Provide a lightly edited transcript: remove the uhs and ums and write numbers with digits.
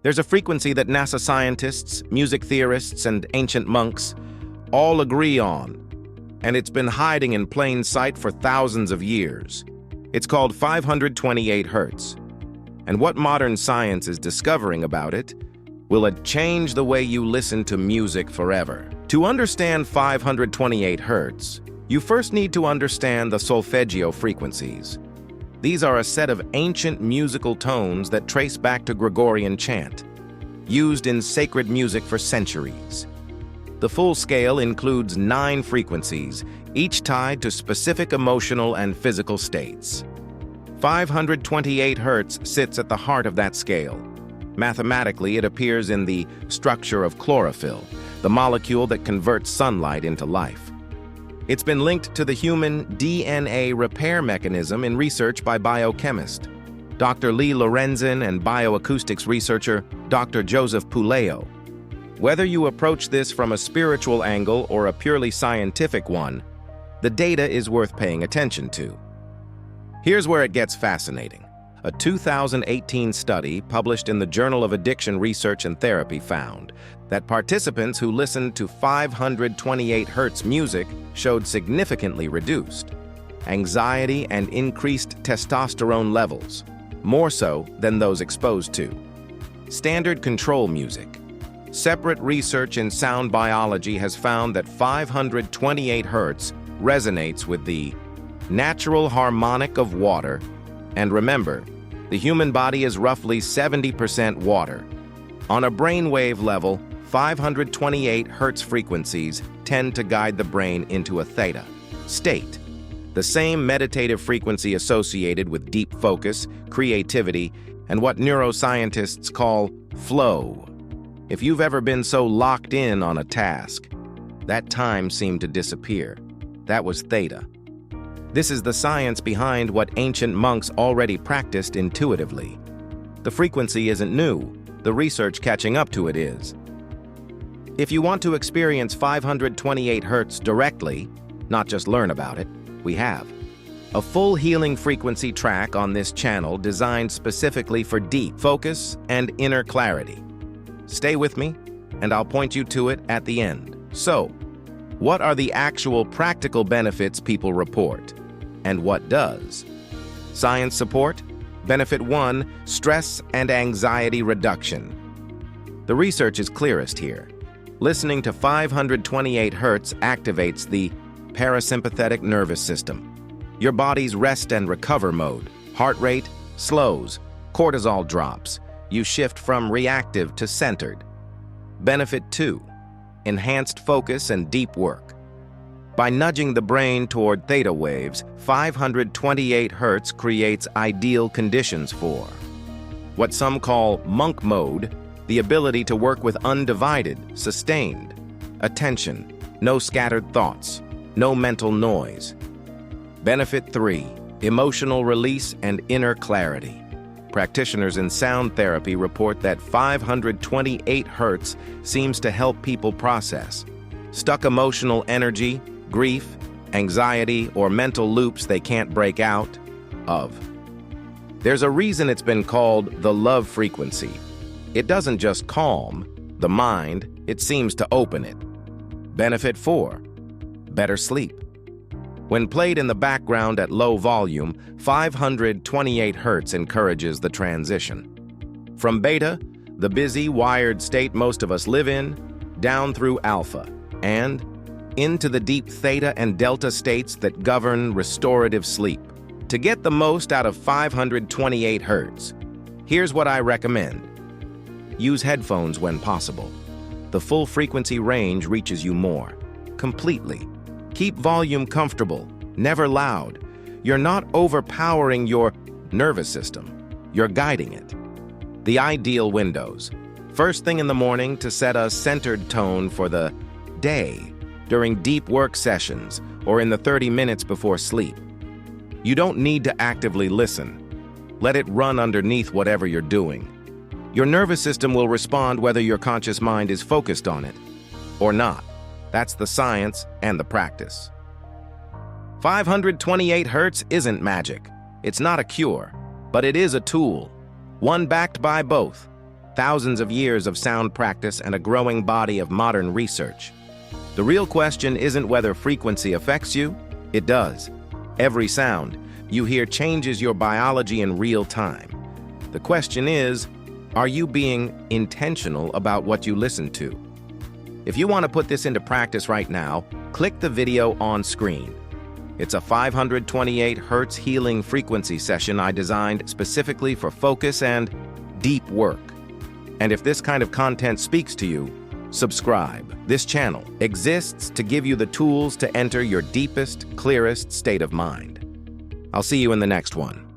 There's a frequency that NASA scientists, music theorists, and ancient monks all agree on, and it's been hiding in plain sight for thousands of years. It's called 528 Hertz. And what modern science is discovering about it will change the way you listen to music forever. To understand 528 Hertz, you first need to understand the Solfeggio frequencies. These are a set of ancient musical tones that trace back to Gregorian chant, used in sacred music for centuries. The full scale includes 9 frequencies, each tied to specific emotional and physical states. 528 Hertz sits at the heart of that scale. Mathematically, it appears in the structure of chlorophyll, the molecule that converts sunlight into life. It's been linked to the human DNA repair mechanism in research by biochemist Dr. Lee Lorenzen and bioacoustics researcher Dr. Joseph Puleo. Whether you approach this from a spiritual angle or a purely scientific one, the data is worth paying attention to. Here's where it gets fascinating. A 2018 study published in the Journal of Addiction Research and Therapy found that participants who listened to 528 Hertz music showed significantly reduced anxiety and increased testosterone levels, more so than those exposed to standard control music. Separate research in sound biology has found that 528 Hertz resonates with the natural harmonic of water. And remember, the human body is roughly 70% water. On a brainwave level, 528 Hertz frequencies tend to guide the brain into a theta state, the same meditative frequency associated with deep focus, creativity, and what neuroscientists call flow. If you've ever been so locked in on a task, that time seemed to disappear. That was theta. This is the science behind what ancient monks already practiced intuitively. The frequency isn't new, the research catching up to it is. If you want to experience 528 Hertz directly, not just learn about it, we have a full healing frequency track on this channel designed specifically for deep focus and inner clarity. Stay with me, and I'll point you to it at the end. So, what are the actual practical benefits people report? And what does? Science support? Benefit 1, stress and anxiety reduction. The research is clearest here. Listening to 528 Hertz activates the parasympathetic nervous system. Your body's rest and recover mode. Heart rate slows, cortisol drops. You shift from reactive to centered. Benefit 2, enhanced focus and deep work. By nudging the brain toward theta waves, 528 Hertz creates ideal conditions for what some call monk mode, the ability to work with undivided, sustained attention, no scattered thoughts, no mental noise. Benefit 3, emotional release and inner clarity. Practitioners in sound therapy report that 528 Hertz seems to help people process stuck emotional energy, grief, anxiety, or mental loops they can't break out of. There's a reason it's been called the love frequency. It doesn't just calm the mind, it seems to open it. Benefit 4, better sleep. When played in the background at low volume, 528 Hertz encourages the transition from beta, the busy, wired state most of us live in, down through alpha, and into the deep theta and delta states that govern restorative sleep. To get the most out of 528 Hertz, here's what I recommend. Use headphones when possible. The full frequency range reaches you more completely. Keep volume comfortable, never loud. You're not overpowering your nervous system, you're guiding it. The ideal windows. First thing in the morning to set a centered tone for the day, during deep work sessions, or in the 30 minutes before sleep. You don't need to actively listen. Let it run underneath whatever you're doing. Your nervous system will respond whether your conscious mind is focused on it or not. That's the science and the practice. 528 Hertz isn't magic. It's not a cure, but it is a tool, one backed by both thousands of years of sound practice, and a growing body of modern research. The real question isn't whether frequency affects you. It does. Every sound you hear changes your biology in real time. The question is, are you being intentional about what you listen to? If you want to put this into practice right now, click the video on screen. It's a 528 Hz healing frequency session I designed specifically for focus and deep work. And if this kind of content speaks to you, subscribe. This channel exists to give you the tools to enter your deepest, clearest state of mind. I'll see you in the next one.